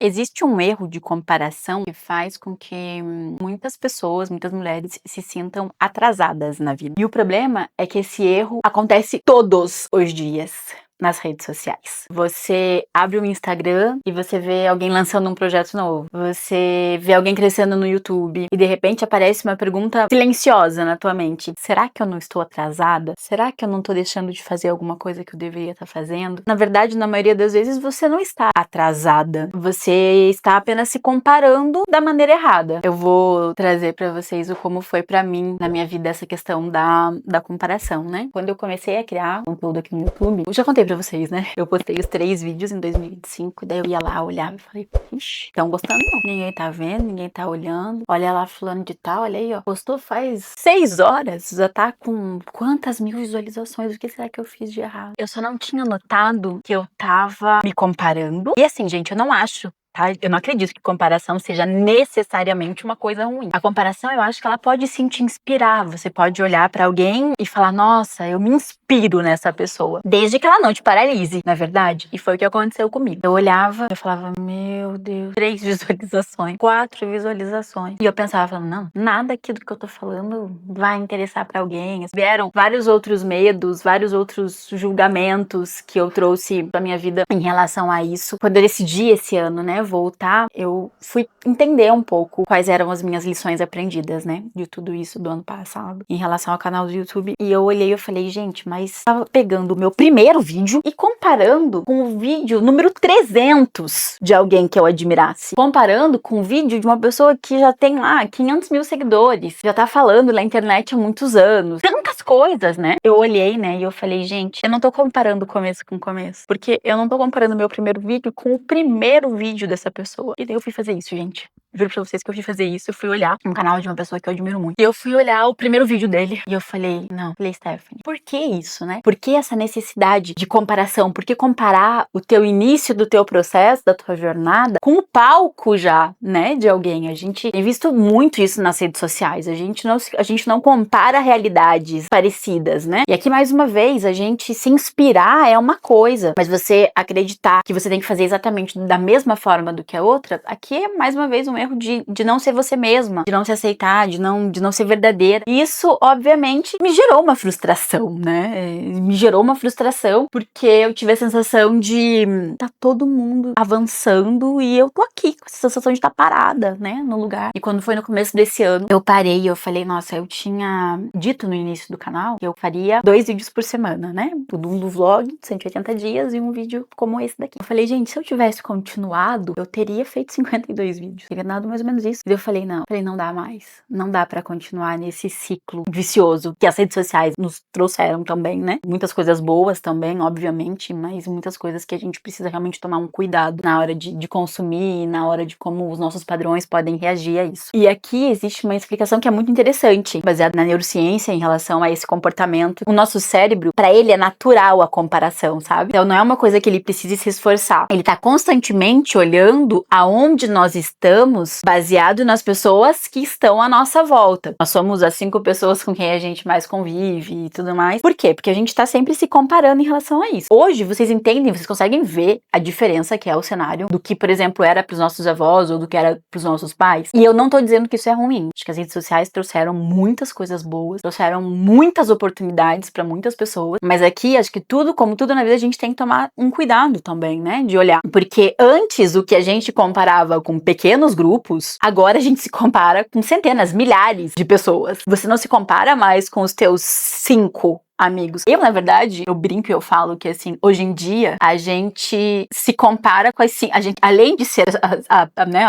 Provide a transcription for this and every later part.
Existe um erro de comparação que faz com que muitas pessoas, muitas mulheres se sintam atrasadas na vida. E o problema é que esse erro acontece todos os dias nas redes sociais. Você abre o Instagram e você vê alguém lançando um projeto novo. Você vê alguém crescendo no YouTube e de repente aparece uma pergunta silenciosa na tua mente. Será que eu não estou atrasada? Será que eu não estou deixando de fazer alguma coisa que eu deveria estar fazendo? Na verdade, na maioria das vezes, você não está atrasada. Você está apenas se comparando da maneira errada. Eu vou trazer pra vocês o como foi pra mim na minha vida essa questão da comparação, né? Quando eu comecei a criar conteúdo aqui no YouTube, eu já contei pra vocês, né? Eu postei os 3 vídeos em 2025, daí eu ia lá, olhava e falei, ixi, tão gostando não. Ninguém tá vendo, ninguém tá olhando. Olha lá fulano de tal, olha aí, ó. Postou faz 6 horas, já tá com quantas mil visualizações, o que será que eu fiz de errado? Eu só não tinha notado que eu tava me comparando. E assim, gente, eu não acho, tá? Eu não acredito que comparação seja necessariamente uma coisa ruim. A comparação, eu acho que ela pode sim te inspirar. Você pode olhar pra alguém e falar, nossa, eu me inspiro nessa pessoa. Desde que ela não te paralise, na verdade. E foi o que aconteceu comigo. Eu olhava, eu falava, meu Deus, 3 visualizações, 4 visualizações. E eu pensava, não, nada aqui do que eu tô falando vai interessar pra alguém. Vieram vários outros medos, vários outros julgamentos que eu trouxe pra minha vida em relação a isso. Quando eu decidi esse ano, né, voltar, eu fui entender um pouco quais eram as minhas lições aprendidas, né, de tudo isso do ano passado, em relação ao canal do YouTube. E eu olhei e eu falei, gente, mas tava pegando o meu primeiro vídeo e comparando com o vídeo número 300 de alguém que eu admirasse. Comparando com o vídeo de uma pessoa que já tem lá 500 mil seguidores, já tá falando na internet há muitos anos. Tantas coisas, né? Eu olhei, né, e eu falei, gente, eu não tô comparando o começo com o começo, porque eu não tô comparando o meu primeiro vídeo com o primeiro vídeo dessa pessoa. E daí eu fui fazer isso, gente. Juro pra vocês que eu fui fazer isso, eu fui olhar um canal de uma pessoa que eu admiro muito. E eu fui olhar o primeiro vídeo dele. E eu falei, não, falei, Stephanie, por que isso, né? Por que essa necessidade de comparação? Por que comparar o teu início do teu processo, da tua jornada, com o palco já, né, de alguém? A gente tem visto muito isso nas redes sociais. A gente não compara realidades parecidas, né? E aqui, mais uma vez, a gente se inspirar é uma coisa, mas você acreditar que você tem que fazer exatamente da mesma forma do que a outra, aqui é mais uma vez um erro de não ser você mesma, de não se aceitar, de não ser verdadeira. E isso, obviamente, me gerou uma frustração, né? Me gerou uma frustração porque eu tive a sensação de tá todo mundo avançando e eu tô aqui com essa sensação de estar parada, né, no lugar. E quando foi no começo desse ano, eu parei e eu falei, nossa, eu tinha dito no início do canal que eu faria 2 vídeos por semana, né? Um do vlog, 180 dias, e um vídeo como esse daqui. Eu falei, gente, se eu tivesse continuado, eu teria feito 52 vídeos. Teria dado mais ou menos isso. E eu falei, não dá mais. Não dá pra continuar nesse ciclo vicioso que as redes sociais nos trouxeram também, né? Muitas coisas boas também, obviamente, mas muitas coisas que a gente precisa realmente tomar um cuidado na hora de consumir, na hora de como os nossos padrões podem reagir a isso. E aqui existe uma explicação que é muito interessante, baseada na neurociência em relação a esse comportamento. O nosso cérebro, pra ele é natural a comparação, sabe? Então não é uma coisa que ele precise se esforçar. Ele tá constantemente olhando aonde nós estamos, baseado nas pessoas que estão à nossa volta. Nós somos as 5 pessoas com quem a gente mais convive e tudo mais. Por quê? Porque a gente tá sempre se comparando em relação a isso. Hoje, vocês entendem, vocês conseguem ver a diferença que é o cenário do que, por exemplo, era pros nossos avós ou do que era pros nossos pais. E eu não tô dizendo que isso é ruim. Acho que as redes sociais trouxeram muitas coisas boas, trouxeram muitas oportunidades pra muitas pessoas, mas aqui, acho que tudo, como tudo na vida, a gente tem que tomar um cuidado também, né, de olhar. Porque antes, o que a gente comparava com pequenos grupos, agora a gente se compara com centenas, milhares de pessoas. Você não se compara mais com os teus 5 amigos. Eu, na verdade, eu brinco e eu falo que, assim, hoje em dia, a gente se compara com a gente, além de ser né,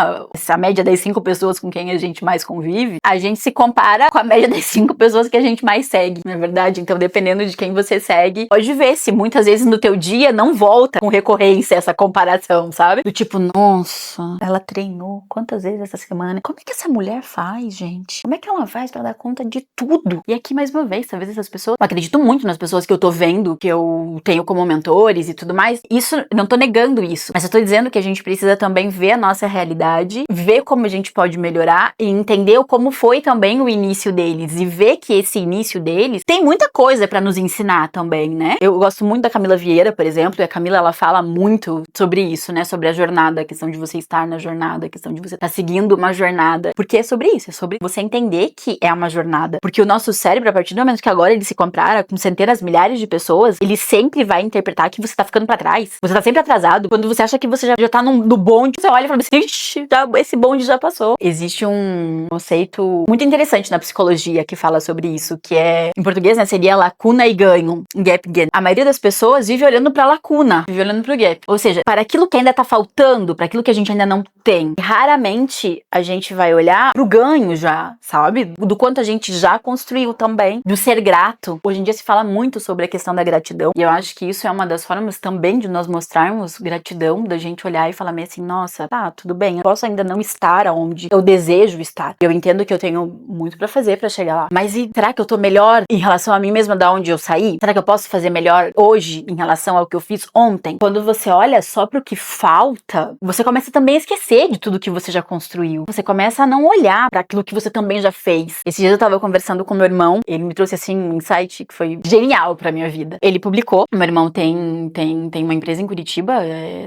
a média das 5 pessoas com quem a gente mais convive, a gente se compara com a média das 5 pessoas que a gente mais segue, na verdade. Então, dependendo de quem você segue, pode ver se muitas vezes no teu dia não volta com recorrência essa comparação, sabe? Do tipo, nossa, ela treinou quantas vezes essa semana? Como é que essa mulher faz, gente? Como é que ela faz pra dar conta de tudo? E aqui, mais uma vez, talvez essas pessoas, eu acredito muito nas pessoas que eu tô vendo, que eu tenho como mentores e tudo mais. Isso, não tô negando isso, mas eu tô dizendo que a gente precisa também ver a nossa realidade, ver como a gente pode melhorar e entender como foi também o início deles e ver que esse início deles tem muita coisa pra nos ensinar também, né? Eu gosto muito da Camila Vieira, por exemplo, e a Camila, ela fala muito sobre isso, né? Sobre a jornada, a questão de você estar na jornada, a questão de você estar seguindo uma jornada, porque é sobre isso, é sobre você entender que é uma jornada, porque o nosso cérebro, a partir do momento que agora ele se compara com centenas, milhares de pessoas, ele sempre vai interpretar que você tá ficando pra trás, você tá sempre atrasado, quando você acha que você já tá no bonde, você olha e fala assim, ixi, esse bonde já passou. Existe um conceito muito interessante na psicologia que fala sobre isso, que é, em português, né, seria lacuna e ganho, gap gain. A maioria das pessoas vive olhando pra lacuna, vive olhando pro gap, ou seja, para aquilo que ainda tá faltando, para aquilo que a gente ainda não tem. Raramente a gente vai olhar pro ganho já, sabe? Do quanto a gente já construiu também, do ser grato. Hoje em dia se fala muito sobre a questão da gratidão, e eu acho que isso é uma das formas também de nós mostrarmos gratidão, da gente olhar e falar meio assim, nossa, tá, tudo bem, eu posso ainda não estar onde eu desejo estar. Eu entendo que eu tenho muito pra fazer pra chegar lá, mas e será que eu tô melhor em relação a mim mesma da onde eu saí? Será que eu posso fazer melhor hoje em relação ao que eu fiz ontem? Quando você olha só pro que falta, você começa também a esquecer de tudo que você já construiu. Você começa a não olhar para aquilo que você também já fez. Esses dias eu tava conversando com meu irmão, ele me trouxe assim um insight que foi genial pra minha vida. Ele publicou, meu irmão tem uma empresa em Curitiba,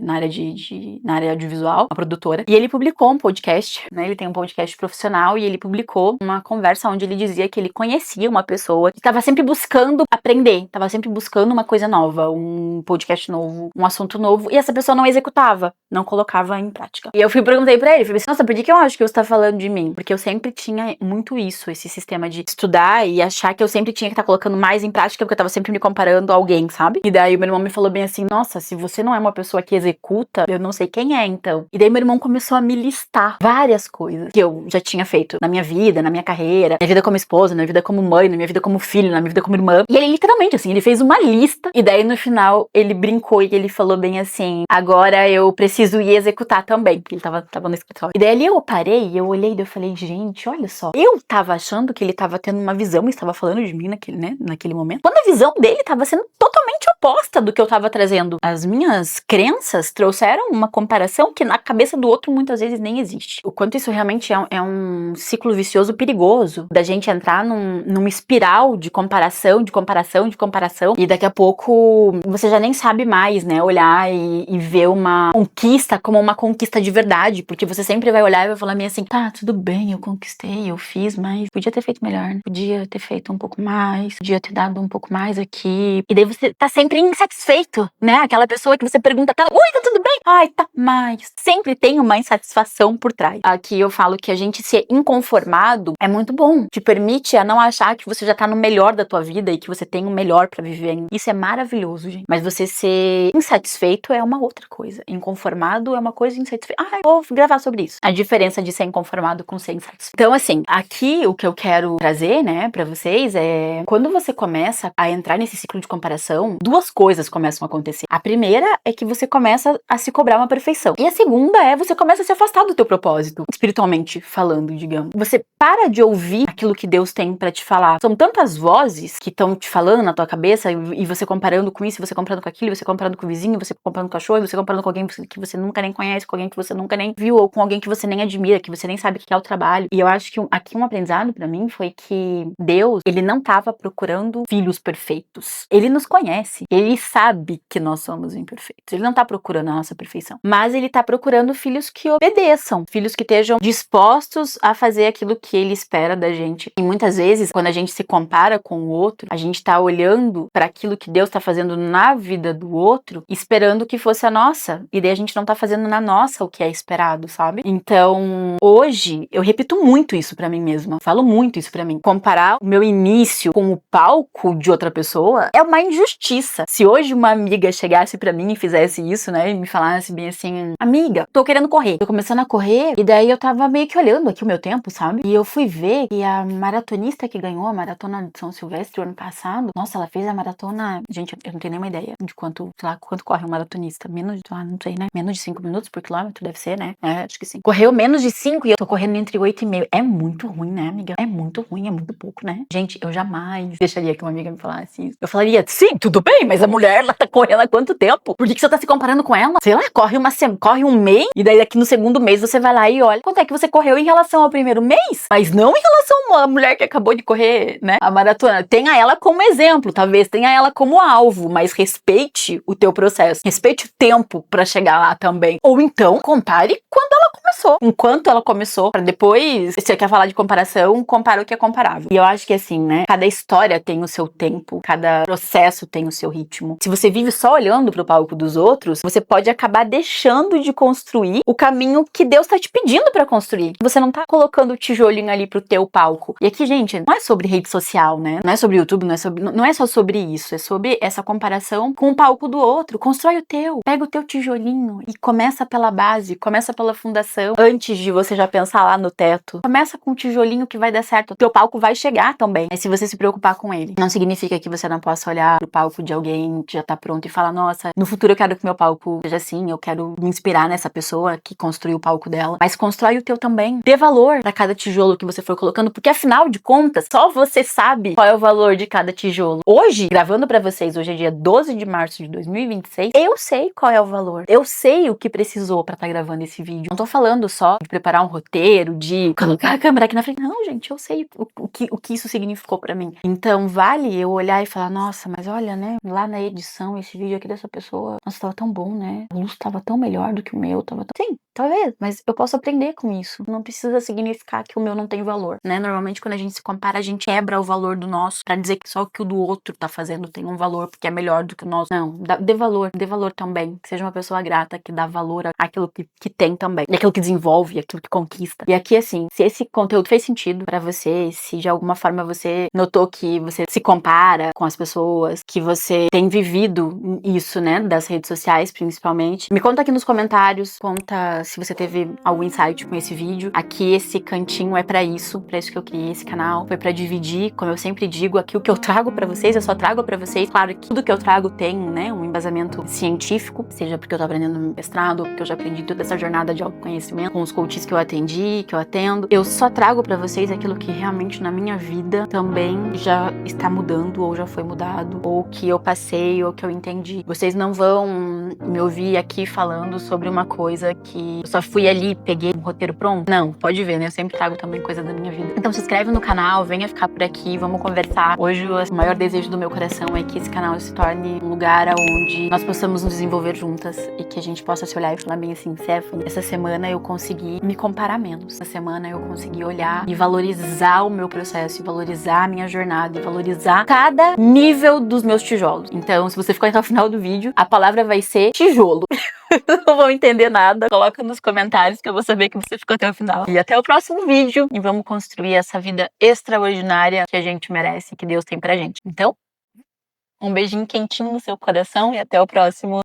na área audiovisual, uma produtora, e ele publicou um podcast, né? Ele tem um podcast profissional e ele publicou uma conversa onde ele dizia que ele conhecia uma pessoa que estava sempre buscando aprender, estava sempre buscando uma coisa nova, um podcast novo, um assunto novo, e essa pessoa não executava, não colocava em prática. E eu perguntei pra ele, falei assim, nossa, por que eu acho que você tá falando de mim? Porque eu sempre tinha muito isso, esse sistema de estudar e achar que eu sempre tinha que estar colocando mais em prática, porque eu tava sempre me comparando a alguém, sabe? E daí o meu irmão me falou bem assim, nossa, se você não é uma pessoa que executa, eu não sei quem é, então. E daí meu irmão começou a me listar várias coisas que eu já tinha feito na minha vida, na minha carreira, na minha vida como esposa, na minha vida como mãe, na minha vida como filho, na minha vida como irmã. E ele literalmente, assim, ele fez uma lista, e daí no final ele brincou e ele falou bem assim, agora eu preciso ir executar também, porque ele tava no escritório. E daí ali eu parei, eu olhei e eu falei, gente, olha só, eu tava achando que ele tava tendo uma visão e estava falando de mim naquele momento, quando a visão dele tava sendo totalmente oposta do que eu tava trazendo. As minhas crenças trouxeram uma comparação que na cabeça do outro muitas vezes nem existe. O quanto isso realmente é um ciclo vicioso perigoso, da gente entrar numa espiral de comparação, e daqui a pouco você já nem sabe mais, né, olhar e ver uma conquista como uma conquista de verdade, porque você sempre vai olhar e vai falar meio assim, tá, tudo bem, eu conquistei, eu fiz, mas podia ter feito melhor, né? Podia ter feito um pouco mais, podia ter dado um pouco mais aqui, e daí você tá sempre insatisfeito, né, aquela pessoa que você pergunta pra ela, oi, tá tudo bem? Ai, tá, mas sempre tem uma insatisfação por trás. Aqui eu falo que a gente ser inconformado é muito bom, te permite a não achar que você já tá no melhor da tua vida e que você tem o melhor pra viver ainda. Isso é maravilhoso, gente. Mas você ser insatisfeito é uma outra coisa. Inconformado é uma coisa, insatisfeito. Ah, eu vou gravar sobre isso. A diferença de ser inconformado com ser insatisfeito. Então, assim, aqui o que eu quero trazer, né, pra vocês é quando você começa a entrar nesse ciclo de comparação, duas coisas começam a acontecer. A primeira é que você começa a se cobrar uma perfeição. E a segunda é você começa a se afastar do teu propósito, espiritualmente falando, digamos. Você para de ouvir aquilo que Deus tem pra te falar. São tantas vozes que estão te falando na tua cabeça e você comparando com isso, você comparando com aquilo, você comparando com o vizinho, você comparando com o cachorro, você comparando com alguém que você nunca nem conhece, com alguém que você nunca nem viu, ou com alguém que você nem admira, que você nem sabe o que é o trabalho. E eu acho que aqui um aprendizado pra mim foi que Deus, ele não tava procurando filhos perfeitos. Ele nos conhece. Ele sabe que nós somos imperfeitos. Ele não tá procurando a nossa perfeição. Mas ele tá procurando filhos que obedeçam, filhos que estejam dispostos a fazer aquilo que ele espera da gente. E muitas vezes, quando a gente se compara com o outro, a gente tá olhando para aquilo que Deus tá fazendo na vida do outro, esperando que fosse a nossa. E daí a gente não tá fazendo na nossa o que é esperado, sabe? Então, hoje, eu repito muito isso pra mim mesma. Falo muito isso pra mim. Comparar o meu início com o palco de outra pessoa é uma injustiça. Nossa, se hoje uma amiga chegasse pra mim e fizesse isso, né, e me falasse bem assim, amiga, tô querendo correr. Tô começando a correr, e daí eu tava meio que olhando aqui o meu tempo, sabe? E eu fui ver que a maratonista que ganhou a maratona de São Silvestre o ano passado, nossa, ela fez a maratona, gente, eu não tenho nenhuma ideia de quanto, sei lá, quanto corre um maratonista. Menos, não sei, né? Menos de 5 minutos por quilômetro, deve ser, né? É, acho que sim. Correu menos de 5 e eu tô correndo entre 8,5. É muito ruim, né, amiga? É muito ruim, é muito pouco, né? Gente, eu jamais deixaria que uma amiga me falasse isso. Eu falaria, sim, tudo bem, mas a mulher, ela tá correndo há quanto tempo? Por que você tá se comparando com ela? Sei lá, corre um mês, e daí aqui no segundo mês você vai lá e olha quanto é que você correu em relação ao primeiro mês, mas não em relação a uma mulher que acabou de correr, né, a maratona. Tenha ela como exemplo, talvez tenha ela como alvo, mas respeite o teu processo, respeite o tempo pra chegar lá também. Ou então, compare quando ela começou, enquanto ela começou, pra depois, se você quer falar de comparação, compara o que é comparável. E eu acho que assim, né, cada história tem o seu tempo, cada processo tem o seu ritmo. Se você vive só olhando pro palco dos outros, você pode acabar deixando de construir o caminho que Deus tá te pedindo pra construir. Você não tá colocando o tijolinho ali pro teu palco. E aqui, gente, não é sobre rede social, né? Não é sobre YouTube, não é só sobre isso. É sobre essa comparação com o palco do outro. Constrói o teu. Pega o teu tijolinho e começa pela base, começa pela fundação, antes de você já pensar lá no teto. Começa com o tijolinho que vai dar certo. O teu palco vai chegar também. Mas se você se preocupar com ele, não significa que você não possa olhar pro palco de alguém que já tá pronto e falar, nossa, no futuro eu quero que meu palco seja assim, eu quero me inspirar nessa pessoa que construiu o palco dela. Mas constrói o teu também. Dê valor pra cada tijolo que você for colocando, porque afinal de contas, só você sabe qual é o valor de cada tijolo. Hoje, gravando pra vocês, hoje é dia 12 de março de 2026, eu sei qual é o valor. Eu sei o que precisou pra estar gravando esse vídeo. Não tô falando só de preparar um roteiro, de colocar a câmera aqui na frente. Não, gente, eu sei o que isso significou pra mim. Então, vale eu olhar e falar, nossa, mas olha, né, lá na edição, esse vídeo aqui dessa pessoa, nossa, tava tão bom, né? A luz tava tão melhor do que o meu, tava tão... Sim, talvez, mas eu posso aprender com isso. Não precisa significar que o meu não tem valor, né? Normalmente, quando a gente se compara, a gente quebra o valor do nosso pra dizer que só o que o do outro tá fazendo tem um valor, porque é melhor do que o nosso. Não, dê valor também. Seja uma pessoa grata, que dá valor àquilo que tem também. E aquilo que desenvolve, aquilo que conquista. E aqui, assim, se esse conteúdo fez sentido pra você, se de alguma forma você notou que você se compara com as pessoas, que você tem vivido isso, né, das redes sociais, principalmente, me conta aqui nos comentários, conta se você teve algum insight com esse vídeo. Aqui, esse cantinho é pra isso que eu criei esse canal, foi pra dividir, como eu sempre digo, aqui o que eu trago pra vocês, eu só trago pra vocês, claro que tudo que eu trago tem, né, um embasamento científico, seja porque eu tô aprendendo no mestrado, ou porque eu já aprendi toda essa jornada de autoconhecimento, com os coaches que eu atendi, que eu atendo, eu só trago pra vocês aquilo que realmente na minha vida também já está mudando, ou já foi mudado, ou que eu passei, ou que eu entendi. Vocês não vão me ouvir aqui falando sobre uma coisa que eu só fui ali, peguei um roteiro pronto. Não, pode ver, né? Eu sempre trago também coisa da minha vida. Então se inscreve no canal, venha ficar por aqui, vamos conversar. Hoje o maior desejo do meu coração é que esse canal se torne um lugar onde nós possamos nos desenvolver juntas e que a gente possa se olhar e falar bem assim, Stephanie, essa semana eu consegui me comparar menos. Essa semana eu consegui olhar e valorizar o meu processo, e valorizar a minha jornada, e valorizar cada nível dos meus tijolos. Então, se você ficou até o final do vídeo, a palavra vai ser tijolo. Não vão entender nada, coloca nos comentários que eu vou saber que você ficou até o final. E até o próximo vídeo, e vamos construir essa vida extraordinária que a gente merece, que Deus tem pra gente. Então, um beijinho quentinho no seu coração e até o próximo.